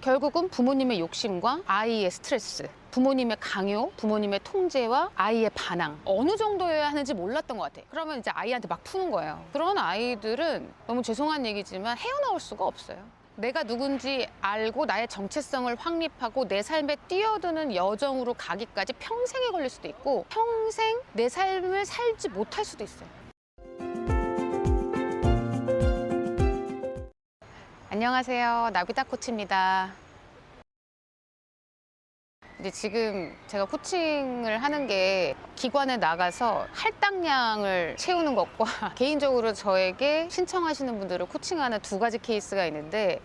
결국은 부모님의 욕심과 아이의 스트레스, 부모님의 강요, 부모님의 통제와 아이의 반항, 어느 정도여야 하는지 몰랐던 것 같아요. 그러면 이제 아이한테 막 푸는 거예요. 그런 아이들은 너무 죄송한 얘기지만 헤어나올 수가 없어요. 내가 누군지 알고 나의 정체성을 확립하고 내 삶에 뛰어드는 여정으로 가기까지 평생에 걸릴 수도 있고, 평생 내 삶을 살지 못할 수도 있어요. 안녕하세요. 나비다 코치입니다. 근데 지금 제가 코칭을 하는 게 기관에 나가서 할당량을 채우는 것과 개인적으로 저에게 신청하시는 분들을 코칭하는 두 가지 케이스가 있는데,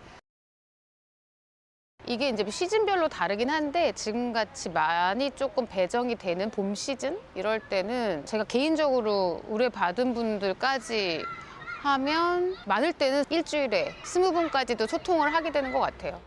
이게 이제 시즌별로 다르긴 한데 지금같이 많이 조금 배정이 되는 봄 시즌 이럴 때는 제가 개인적으로 의뢰받은 분들까지 하면 많을 때는 일주일에 20분까지도 소통을 하게 되는 것 같아요.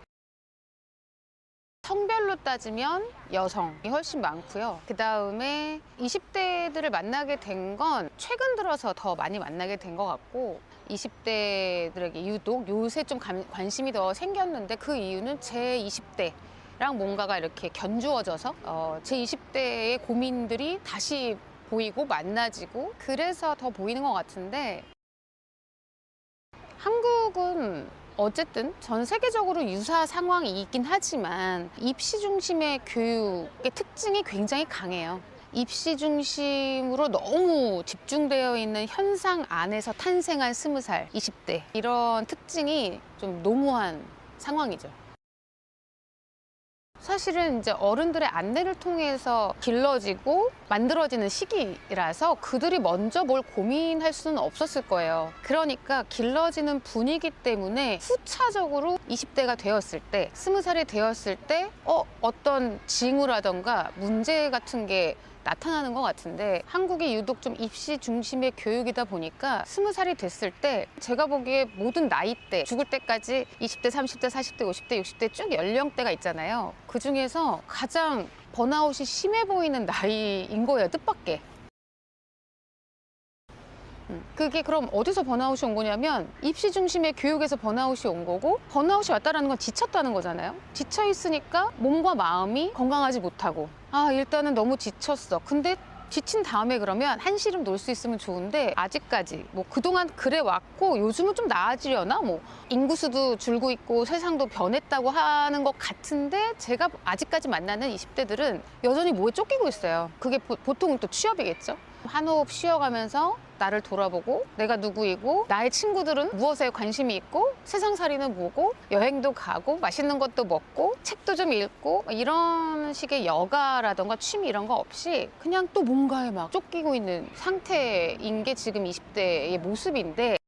성별로 따지면 여성이 훨씬 많고요. 그 다음에 20대들을 만나게 된 건 최근 들어서 더 많이 만나게 된 것 같고, 20대들에게 유독 요새 좀 관심이 더 생겼는데, 그 이유는 제 20대랑 뭔가가 이렇게 견주어져서 제 20대의 고민들이 다시 보이고 만나지고, 그래서 더 보이는 것 같은데, 한국은 어쨌든 전 세계적으로 유사 상황이 있긴 하지만 입시 중심의 교육의 특징이 굉장히 강해요. 입시 중심으로 너무 집중되어 있는 현상 안에서 탄생한 20살, 20대, 이런 특징이 좀 노무한 상황이죠. 사실은 이제 어른들의 안내를 통해서 길러지고 만들어지는 시기라서 그들이 먼저 뭘 고민할 수는 없었을 거예요. 그러니까 길러지는 분위기 때문에 후차적으로 20대가 되었을 때, 20살이 되었을 때 어떤 징후라던가 문제 같은 게 나타나는 것 같은데, 한국이 유독 좀 입시 중심의 교육이다 보니까 20살이 됐을 때 제가 보기에 모든 나이대, 죽을 때까지 20대, 30대, 40대, 50대, 60대 쭉 연령대가 있잖아요. 그 중에서 가장 번아웃이 심해 보이는 나이인 거예요, 뜻밖의. 그게 그럼 어디서 번아웃이 온 거냐면, 입시 중심의 교육에서 번아웃이 온 거고, 번아웃이 왔다라는 건 지쳤다는 거잖아요. 지쳐 있으니까 몸과 마음이 건강하지 못하고, 일단은 너무 지쳤어. 근데 지친 다음에 그러면 한시름 놓을 수 있으면 좋은데, 아직까지 뭐 그동안 그래 왔고 요즘은 좀 나아지려나, 뭐 인구수도 줄고 있고 세상도 변했다고 하는 것 같은데, 제가 아직까지 만나는 20대들은 여전히 뭐에 쫓기고 있어요. 그게 보통은 또 취업이겠죠. 한 호흡 쉬어가면서 나를 돌아보고, 내가 누구이고, 나의 친구들은 무엇에 관심이 있고, 세상살이는 뭐고, 여행도 가고, 맛있는 것도 먹고, 책도 좀 읽고, 이런 식의 여가라던가 취미 이런 거 없이 그냥 또 뭔가에 막 쫓기고 있는 상태인 게 지금 20대의 모습인데,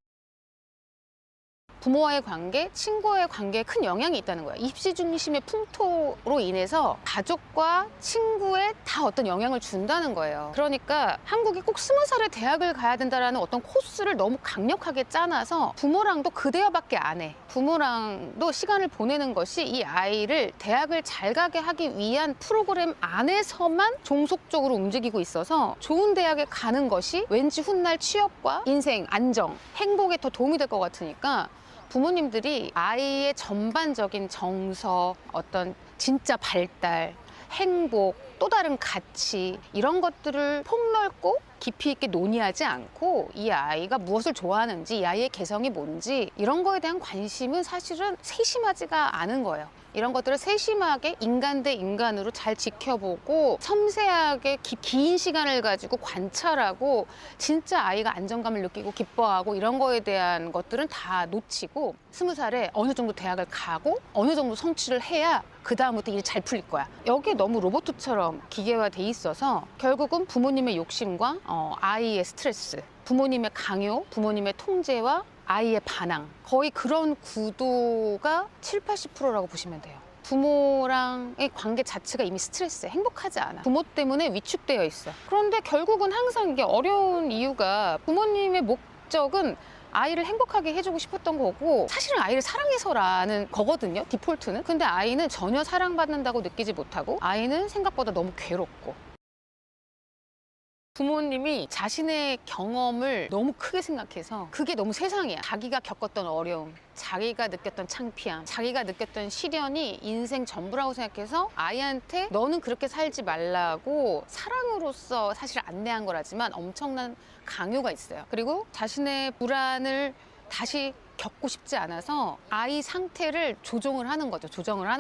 부모와의 관계, 친구와의 관계에 큰 영향이 있다는 거예요. 입시 중심의 풍토로 인해서 가족과 친구에 다 어떤 영향을 준다는 거예요. 그러니까 한국이 꼭 20살에 대학을 가야 된다는 어떤 코스를 너무 강력하게 짜놔서 부모랑도 그 대화밖에 안 해. 부모랑도 시간을 보내는 것이 이 아이를 대학을 잘 가게 하기 위한 프로그램 안에서만 종속적으로 움직이고 있어서, 좋은 대학에 가는 것이 왠지 훗날 취업과 인생, 안정, 행복에 더 도움이 될 것 같으니까 부모님들이 아이의 전반적인 정서, 어떤 진짜 발달, 행복, 또 다른 가치, 이런 것들을 폭넓고 깊이 있게 논의하지 않고, 이 아이가 무엇을 좋아하는지, 이 아이의 개성이 뭔지, 이런 거에 대한 관심은 사실은 세심하지가 않은 거예요. 이런 것들을 세심하게 인간 대 인간으로 잘 지켜보고, 섬세하게 긴 시간을 가지고 관찰하고, 진짜 아이가 안정감을 느끼고 기뻐하고, 이런 거에 대한 것들은 다 놓치고, 20살에 어느 정도 대학을 가고 어느 정도 성취를 해야 그 다음부터 일이 잘 풀릴 거야. 여기에 너무 로봇처럼 기계화돼 있어서 결국은 부모님의 욕심과 아이의 스트레스, 부모님의 강요, 부모님의 통제와 아이의 반항, 거의 그런 구도가 7, 80%라고 보시면 돼요. 부모랑의 관계 자체가 이미 스트레스에 행복하지 않아. 부모 때문에 위축되어 있어. 그런데 결국은 항상 이게 어려운 이유가, 부모님의 목적은 아이를 행복하게 해주고 싶었던 거고, 사실은 아이를 사랑해서라는 거거든요, 디폴트는. 근데 아이는 전혀 사랑받는다고 느끼지 못하고, 아이는 생각보다 너무 괴롭고, 부모님이 자신의 경험을 너무 크게 생각해서 그게 너무 세상이야. 자기가 겪었던 어려움, 자기가 느꼈던 창피함, 자기가 느꼈던 시련이 인생 전부라고 생각해서 아이한테 너는 그렇게 살지 말라고 사랑으로서 사실 안내한 거라지만 엄청난 강요가 있어요. 그리고 자신의 불안을 다시 겪고 싶지 않아서 아이 상태를 조정을 하는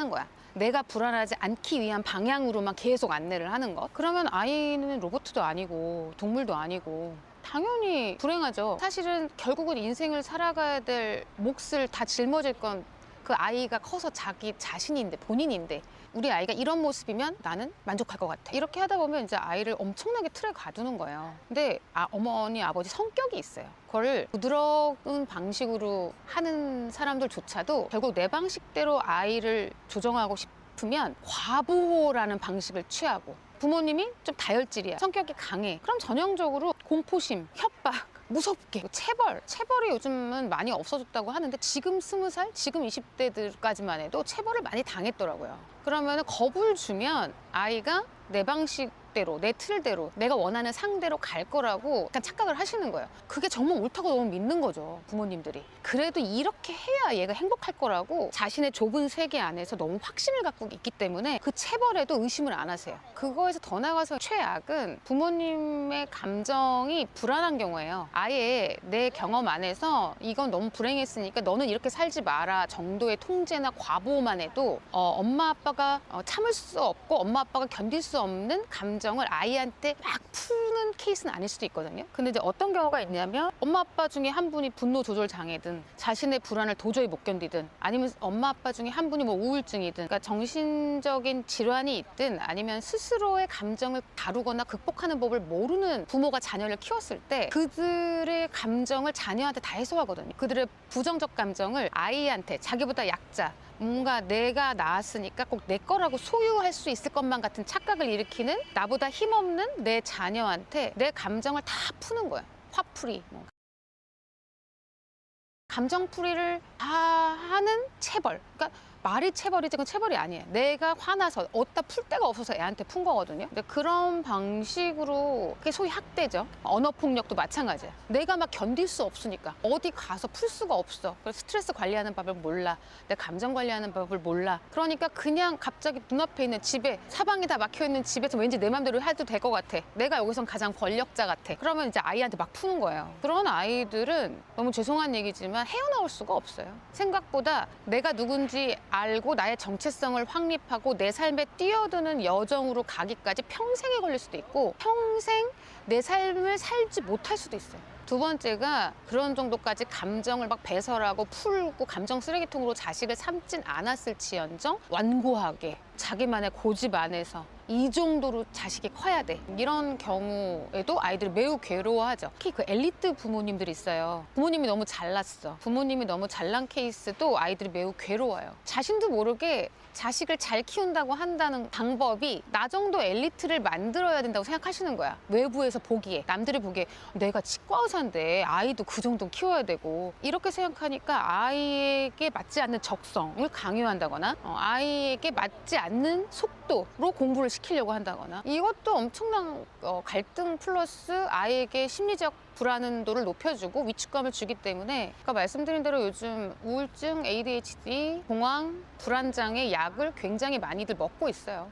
거야. 내가 불안하지 않기 위한 방향으로만 계속 안내를 하는 것. 그러면 아이는 로봇도 아니고 동물도 아니고 당연히 불행하죠. 사실은 결국은 인생을 살아가야 될 몫을 다 짊어질 건 그 아이가 커서 자기 자신인데, 본인인데, 우리 아이가 이런 모습이면 나는 만족할 것 같아. 이렇게 하다 보면 이제 아이를 엄청나게 틀에 가두는 거예요. 근데 어머니, 아버지 성격이 있어요. 그걸 부드러운 방식으로 하는 사람들조차도 결국 내 방식대로 아이를 조정하고 싶으면 과보호라는 방식을 취하고, 부모님이 좀 다혈질이야, 성격이 강해, 그럼 전형적으로 공포심, 협박, 무섭게, 체벌이 요즘은 많이 없어졌다고 하는데 지금 20살, 지금 20대들까지만 해도 체벌을 많이 당했더라고요. 그러면 겁을 주면 아이가 내 방식대로, 내 틀대로, 내가 원하는 상대로 갈 거라고 약간 착각을 하시는 거예요. 그게 정말 옳다고 너무 믿는 거죠, 부모님들이. 그래도 이렇게 해야 얘가 행복할 거라고 자신의 좁은 세계 안에서 너무 확신을 갖고 있기 때문에 그 체벌에도 의심을 안 하세요. 그거에서 더 나가서 최악은 부모님의 감정이 불안한 경우예요. 아예 내 경험 안에서 이건 너무 불행했으니까 너는 이렇게 살지 마라 정도의 통제나 과보호만 해도 엄마 아빠가 참을 수 없고 엄마 아빠가 견딜 수 없는 감정을 아이한테 막 푸는 케이스는 아닐 수도 있거든요. 근데 이제 어떤 경우가 있냐면 엄마 아빠 중에 한 분이 분노 조절 장애든 자신의 불안을 도저히 못 견디든 아니면 엄마 아빠 중에 한 분이 뭐 우울증이든, 그러니까 정신적인 질환이 있든 아니면 스스로의 감정을 다루거나 극복하는 법을 모르는 부모가 자녀를 키웠을 때 그들의 감정을 자녀한테 다 해소하거든요. 그들의 부정적 감정을 아이한테, 자기보다 약자, 뭔가 내가 낳았으니까 꼭 내 거라고 소유할 수 있을 것만 같은 착각을 일으키는 나보다 힘없는 내 자녀한테 내 감정을 다 푸는 거야. 화풀이, 감정풀이를 다 하는 체벌. 그러니까 말이 체벌이지 그건 체벌이 아니에요. 내가 화나서 어디다 풀 데가 없어서 애한테 푼 거거든요. 근데 그런 방식으로 그게 소위 학대죠. 언어폭력도 마찬가지야. 내가 막 견딜 수 없으니까 어디 가서 풀 수가 없어. 그래서 스트레스 관리하는 법을 몰라. 내 감정 관리하는 법을 몰라. 그러니까 그냥 갑자기 눈앞에 있는 집에, 사방이 다 막혀있는 집에서 왠지 내 맘대로 해도 될 것 같아. 내가 여기선 가장 권력자 같아. 그러면 이제 아이한테 막 푸는 거예요. 그런 아이들은 너무 죄송한 얘기지만 헤어나올 수가 없어요. 생각보다 내가 누군지 알고 나의 정체성을 확립하고 내 삶에 뛰어드는 여정으로 가기까지 평생에 걸릴 수도 있고 평생 내 삶을 살지 못할 수도 있어요. 두 번째가 그런 정도까지 감정을 막 배설하고 풀고 감정 쓰레기통으로 자식을 삼진 않았을지언정 완고하게 자기만의 고집 안에서 이 정도로 자식이 커야 돼. 이런 경우에도 아이들이 매우 괴로워하죠. 특히 그 엘리트 부모님들이 있어요. 부모님이 너무 잘났어. 부모님이 너무 잘난 케이스도 아이들이 매우 괴로워요. 자신도 모르게 자식을 잘 키운다고 한다는 방법이 나 정도 엘리트를 만들어야 된다고 생각하시는 거야. 외부에서 보기에, 남들이 보기에 내가 치과 의사인데 아이도 그 정도 키워야 되고, 이렇게 생각하니까 아이에게 맞지 않는 적성을 강요한다거나 아이에게 맞지 않는 속도로 공부를 시키려고 한다거나, 이것도 엄청난 갈등 플러스 아이에게 심리적 불안도를 높여주고 위축감을 주기 때문에, 아까 말씀드린 대로 요즘 우울증, ADHD, 공황, 불안장애 약을 굉장히 많이들 먹고 있어요.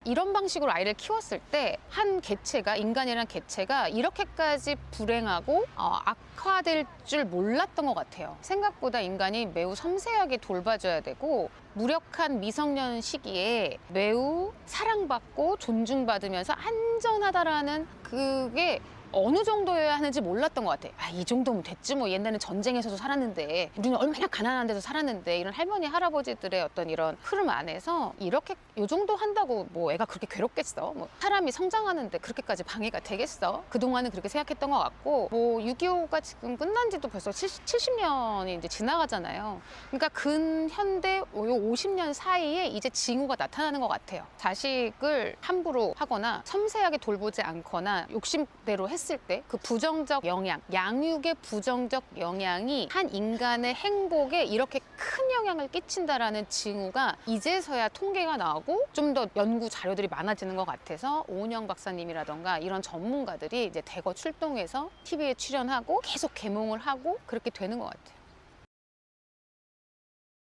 이런 방식으로 아이를 키웠을 때 한 개체가, 인간이라는 개체가 이렇게까지 불행하고 악화될 줄 몰랐던 것 같아요. 생각보다 인간이 매우 섬세하게 돌봐줘야 되고 무력한 미성년 시기에 매우 사랑받고 존중받으면서 안전하다라는 그게 어느 정도여야 하는지 몰랐던 것 같아. 이 정도면 됐지 뭐, 옛날에는 전쟁에서도 살았는데, 우리는 얼마나 가난한 데서 살았는데, 이런 할머니 할아버지들의 어떤 이런 흐름 안에서 이렇게 요 정도 한다고 뭐 애가 그렇게 괴롭겠어? 뭐 사람이 성장하는데 그렇게까지 방해가 되겠어? 그동안은 그렇게 생각했던 것 같고, 뭐 6.25가 지금 끝난 지도 벌써 70년이 이제 지나가잖아요. 그러니까 근현대 요 50년 사이에 이제 징후가 나타나는 것 같아요. 자식을 함부로 하거나 섬세하게 돌보지 않거나 욕심대로 했을 했을 때 그 부정적 영향, 양육의 부정적 영향이 한 인간의 행복에 이렇게 큰 영향을 끼친다라는 징후가 이제서야 통계가 나오고 좀 더 연구 자료들이 많아지는 것 같아서 오은영 박사님이라던가 이런 전문가들이 이제 대거 출동해서 TV에 출연하고 계속 계몽을 하고 그렇게 되는 것 같아요.